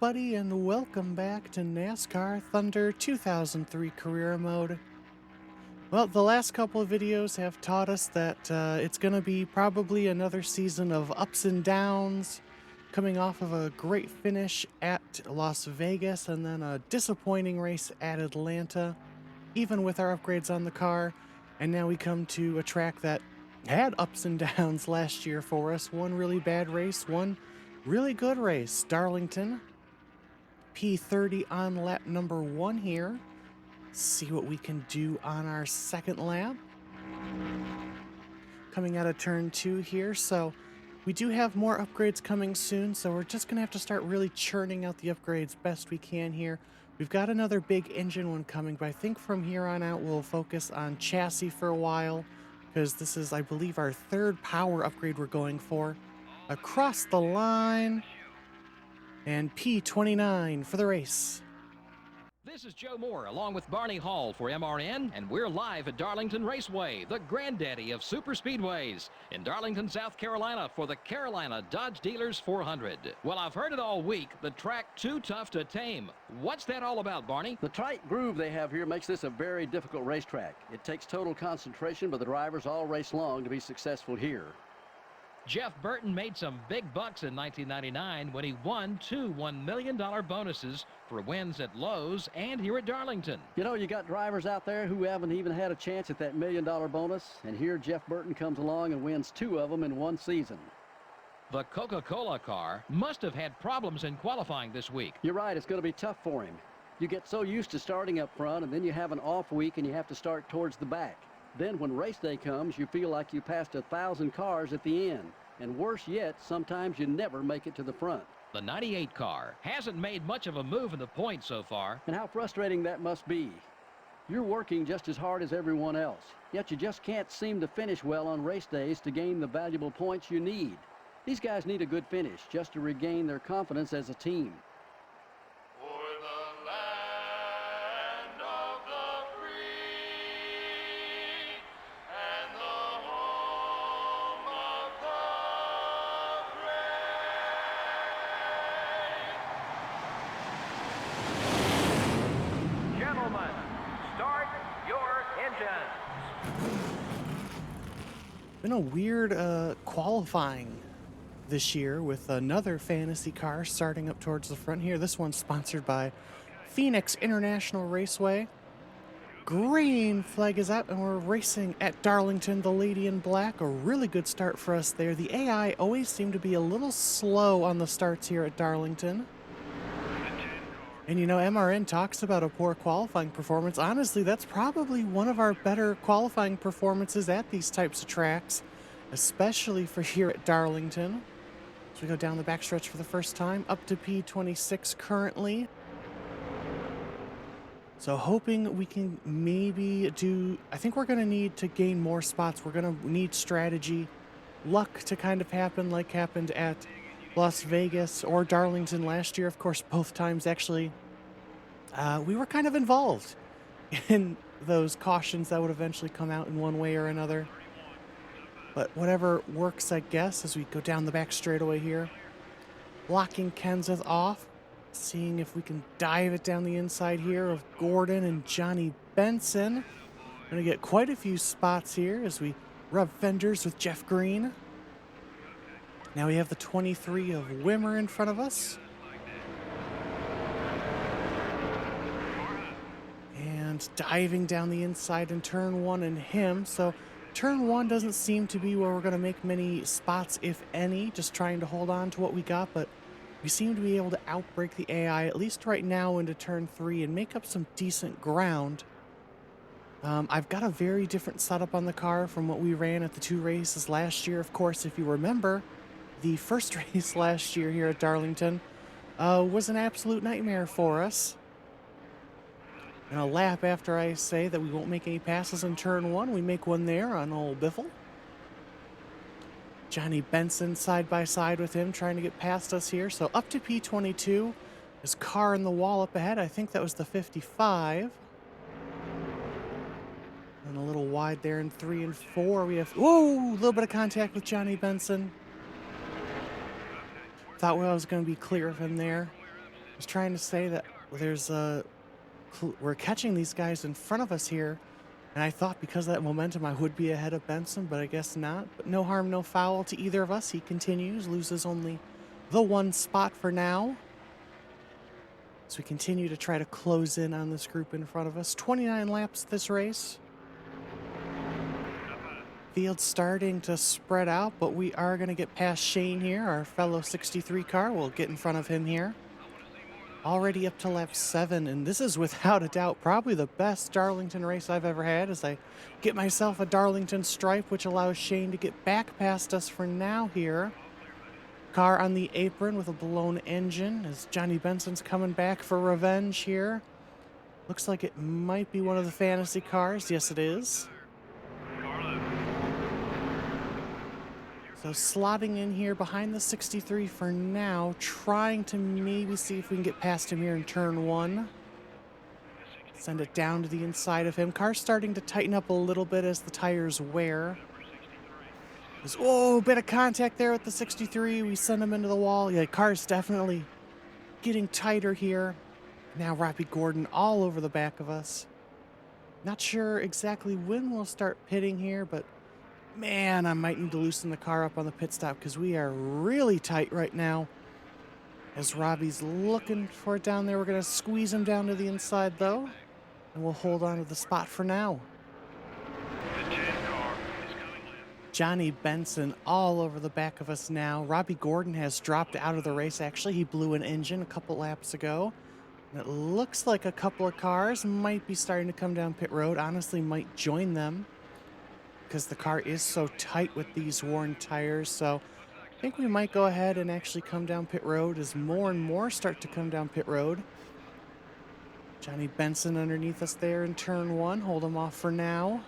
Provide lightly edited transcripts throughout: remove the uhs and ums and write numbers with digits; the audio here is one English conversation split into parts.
everybody, and welcome back to NASCAR Thunder 2003 Career Mode. Well, the last couple of videos have taught us that it's going to be probably another season of ups and downs, coming off of a great finish at Las Vegas and then a disappointing race at Atlanta, even with our upgrades on the car. And now we come to a track that had ups and downs last year for us. One really bad race, one really good race. Darlington, P30 on lap number 1 here. See what we can do on our second lap. Coming out of turn 2 here, so we do have more upgrades coming soon, so we're just going to have to start really churning out the upgrades best we can here. We've got another big engine one coming, but I think from here on out we'll focus on chassis for a while, because this is, I believe, our third power upgrade we're going for. Across the line, and P29 for the race. This is Joe Moore along with Barney Hall for MRN, and we're live at Darlington Raceway, the granddaddy of super speedways, in Darlington, South Carolina for the Carolina Dodge Dealers 400. Well, I've heard it all week, the track too tough to tame. What's that all about, Barney? The tight groove they have here makes this a very difficult racetrack. It takes total concentration, but the drivers all race long to be successful here. Jeff Burton made some big bucks in 1999 when he won 2 $1 million bonuses for wins at Lowe's and here at Darlington. You know, you got drivers out there who haven't even had a chance at that $1 million bonus, and here Jeff Burton comes along and wins 2 of them in one season. The Coca-Cola car must have had problems in qualifying this week. You're right, it's going to be tough for him. You get so used to starting up front, and then you have an off week and you have to start towards the back. Then when race day comes, you feel like you passed 1,000 cars at the end. And worse yet, sometimes you never make it to the front. The 98 car hasn't made much of a move in the points so far. And how frustrating that must be. You're working just as hard as everyone else, yet you just can't seem to finish well on race days to gain the valuable points you need. These guys need a good finish just to regain their confidence as a team. Been a weird qualifying this year with another fantasy car starting up towards the front here. This one's sponsored by Phoenix International Raceway. Green flag is up, and we're racing at Darlington, the lady in black. A really good start for us there. The AI always seem to be a little slow on the starts here at Darlington. And you know, MRN talks about a poor qualifying performance. Honestly, that's probably one of our better qualifying performances at these types of tracks, especially for here at Darlington. So we go down the backstretch for the first time, up to P26 currently. So hoping we can maybe do, I think we're going to need to gain more spots. We're going to need strategy, luck to kind of happen like happened at Las Vegas or Darlington last year. Of course, both times actually we were kind of involved in those cautions that would eventually come out in one way or another. But whatever works, I guess, as we go down the back straightaway here. Blocking Kenseth off, seeing if we can dive it down the inside here of Gordon and Johnny Benson. Gonna get quite a few spots here as we rub fenders with Jeff Green. Now we have the 23 of Wimmer in front of us. And diving down the inside in turn 1 and him. So turn 1 doesn't seem to be where we're going to make many spots, if any. Just trying to hold on to what we got, but we seem to be able to outbreak the AI, at least right now, into turn 3 and make up some decent ground. I've got a very different setup on the car from what we ran at the 2 races last year. Of course, if you remember, the first race last year here at Darlington was an absolute nightmare for us. And a lap after I say that we won't make any passes in turn 1, we make one there on old Biffle. Johnny Benson side by side with him, trying to get past us here. So up to P22. His car in the wall up ahead. I think that was the 55. And a little wide there in 3 and 4. We have, whoa, a little bit of contact with Johnny Benson. Thought I was going to be clear of him there. was trying to say that there's we're catching these guys in front of us here, and I thought because of that momentum I would be ahead of Benson, but I guess not. But no harm, no foul to either of us. He continues, loses only the one spot for now. So we continue to try to close in on this group in front of us. 29 laps this race. Field's starting to spread out, but we are going to get past Shane here, our fellow 63 car. We'll get in front of him here. Already up to lap 7, and this is without a doubt probably the best Darlington race I've ever had, as I get myself a Darlington stripe, which allows Shane to get back past us for now here. Car on the apron with a blown engine as Johnny Benson's coming back for revenge here. Looks like it might be one of the fantasy cars. Yes, it is. So slotting in here behind the 63 for now, trying to maybe see if we can get past him here in turn 1. Send it down to the inside of him. Car's starting to tighten up a little bit as the tires wear. Oh, bit of contact there with the 63. We send him into the wall. Yeah, car's definitely getting tighter here. Now Robbie Gordon all over the back of us. Not sure exactly when we'll start pitting here, but man, I might need to loosen the car up on the pit stop because we are really tight right now. As Robbie's looking for it down there, we're going to squeeze him down to the inside, though. And we'll hold on to the spot for now. Johnny Benson all over the back of us now. Robbie Gordon has dropped out of the race, actually. He blew an engine a couple laps ago. And it looks like a couple of cars might be starting to come down pit road. Honestly, might join them because the car is so tight with these worn tires. So I think we might go ahead and actually come down pit road as more and more start to come down pit road. Johnny Benson underneath us there in turn 1. Hold him off for now.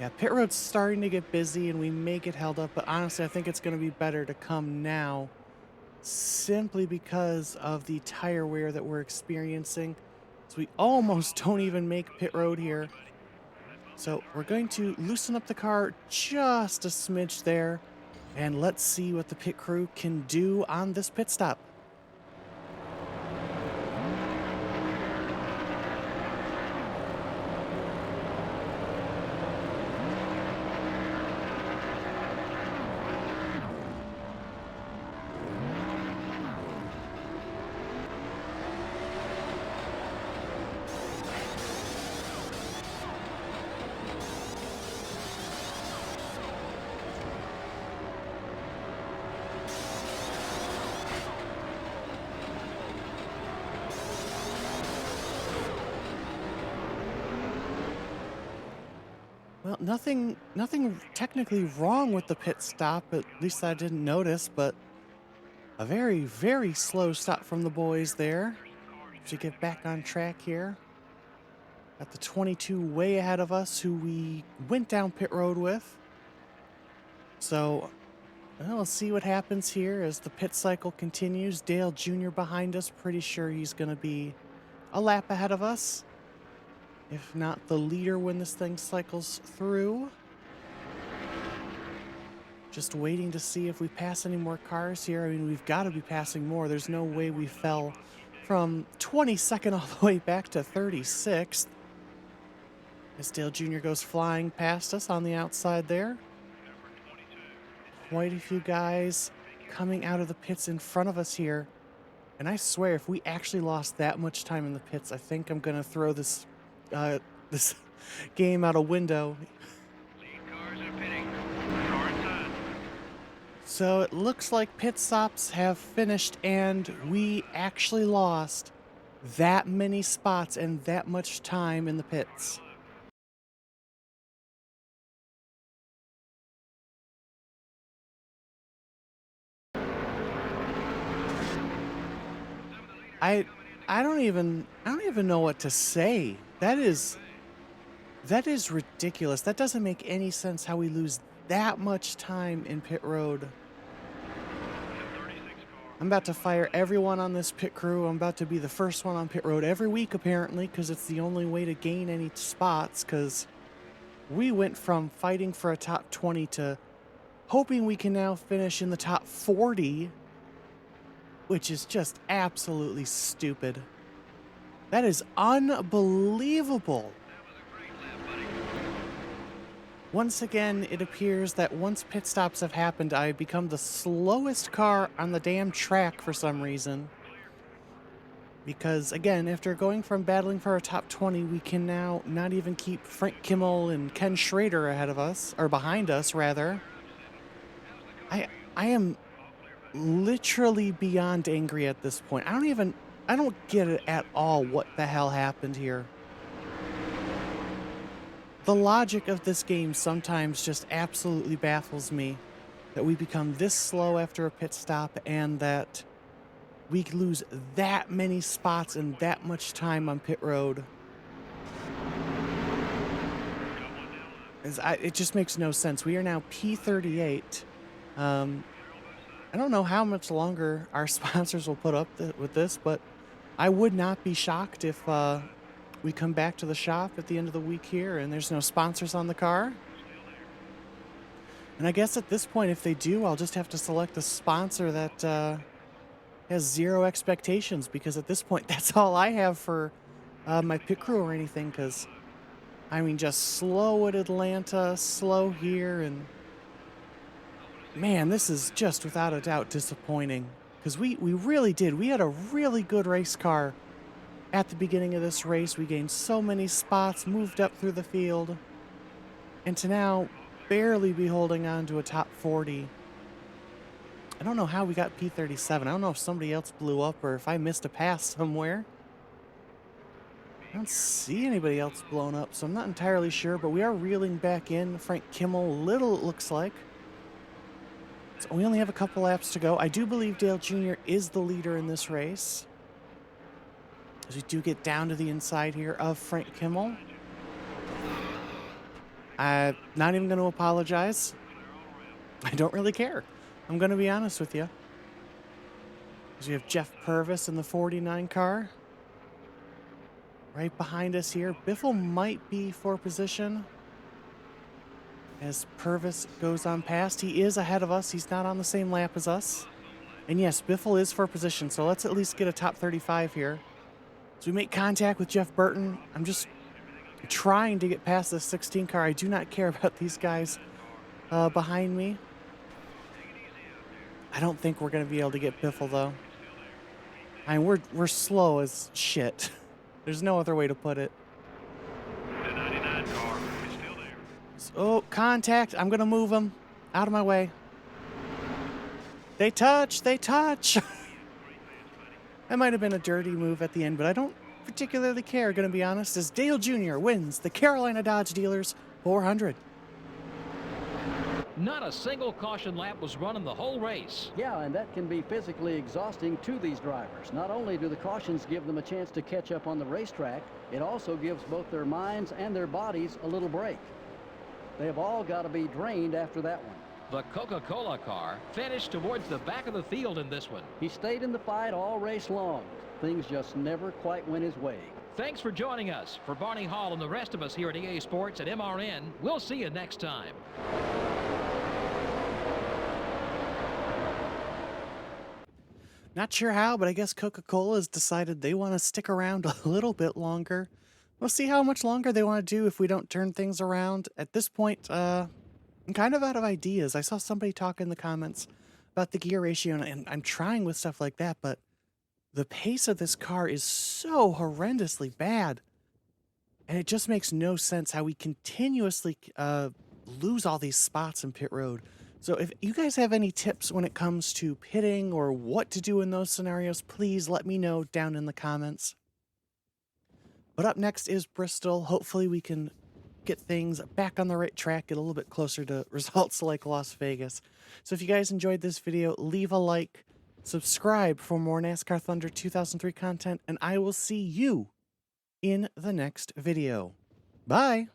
Yeah, pit road's starting to get busy and we may get held up, but honestly I think it's going to be better to come now simply because of the tire wear that we're experiencing. So we almost don't even make pit road here. So we're going to loosen up the car just a smidge there, and let's see what the pit crew can do on this pit stop. Well, nothing technically wrong with the pit stop, at least I didn't notice, but a very, very slow stop from the boys there to get back on track here. Got the 22 way ahead of us, who we went down pit road with. So, well, we'll see what happens here as the pit cycle continues. Dale Jr. behind us, pretty sure he's going to be a lap ahead of us, if not the leader when this thing cycles through. Just waiting to see if we pass any more cars here. I mean, we've got to be passing more. There's no way we fell from 22nd all the way back to 36th. As Dale Jr. goes flying past us on the outside there. Quite a few guys coming out of the pits in front of us here. And I swear, if we actually lost that much time in the pits, I think I'm going to throw this this game out a window. So it looks like pit stops have finished and we actually lost that many spots and that much time in the pits. I don't even know what to say. That is ridiculous. That doesn't make any sense how we lose that much time in pit road. I'm about to fire everyone on this pit crew. I'm about to be the first one on pit road every week, apparently, because it's the only way to gain any spots, because we went from fighting for a top 20 to hoping we can now finish in the top 40 which is just absolutely stupid. That is unbelievable. Once again, it appears that once pit stops have happened, I become the slowest car on the damn track for some reason. Because, again, after going from battling for a top 20, we can now not even keep Frank Kimmel and Ken Schrader ahead of us, or behind us, rather. I am literally beyond angry at this point. I don't get it at all what the hell happened here. The logic of this game sometimes just absolutely baffles me, that we become this slow after a pit stop and that we lose that many spots and that much time on pit road. It just makes no sense. We are now P38. I don't know how much longer our sponsors will put up with this, but I would not be shocked if we come back to the shop at the end of the week here and there's no sponsors on the car. And I guess at this point, if they do, I'll just have to select a sponsor that has zero expectations, because at this point, that's all I have for my pit crew or anything, because, I mean, just slow at Atlanta, slow here, and man, this is just without a doubt disappointing, because we really did. We had a really good race car at the beginning of this race. We gained so many spots, moved up through the field, and to now barely be holding on to a top 40. I don't know how we got P37. I don't know if somebody else blew up or if I missed a pass somewhere. I don't see anybody else blown up, so I'm not entirely sure, but we are reeling back in. Frank Kimmel, little it looks like. So we only have a couple laps to go. I do believe Dale Jr. is the leader in this race, as we do get down to the inside here of Frank Kimmel. I'm not even going to apologize. I don't really care. I'm going to be honest with you. Because we have Jeff Purvis in the 49 car. Right behind us here. Biffle might be for position as Purvis goes on past. He is ahead of us. He's not on the same lap as us. And yes, Biffle is for position, so let's at least get a top 35 here. So we make contact with Jeff Burton. I'm just trying to get past this 16 car. I do not care about these guys behind me. I don't think we're going to be able to get Biffle, though. I mean, we're slow as shit. There's no other way to put it. The 99 car is still there. Oh, contact. I'm going to move them out of my way. They touch. They touch. That might have been a dirty move at the end, but I don't particularly care, going to be honest, as Dale Jr. wins the Carolina Dodge Dealers 400. Not a single caution lap was run in the whole race. Yeah, and that can be physically exhausting to these drivers. Not only do the cautions give them a chance to catch up on the racetrack, it also gives both their minds and their bodies a little break. They have all got to be drained after that one. The Coca-Cola car finished towards the back of the field in this one. He stayed in the fight all race long. Things just never quite went his way. Thanks for joining us. For Barney Hall and the rest of us here at EA Sports and MRN, we'll see you next time. Not sure how, but I guess Coca-Cola has decided they want to stick around a little bit longer. We'll see how much longer they want to do if we don't turn things around. At this point, I'm kind of out of ideas. I saw somebody talk in the comments about the gear ratio, and I'm trying with stuff like that, but the pace of this car is so horrendously bad. And it just makes no sense how we continuously lose all these spots in pit road. So if you guys have any tips when it comes to pitting or what to do in those scenarios, please let me know down in the comments. But up next is Bristol. Hopefully we can get things back on the right track, get a little bit closer to results like Las Vegas. So if you guys enjoyed this video, leave a like, subscribe for more NASCAR Thunder 2003 content, and I will see you in the next video. Bye!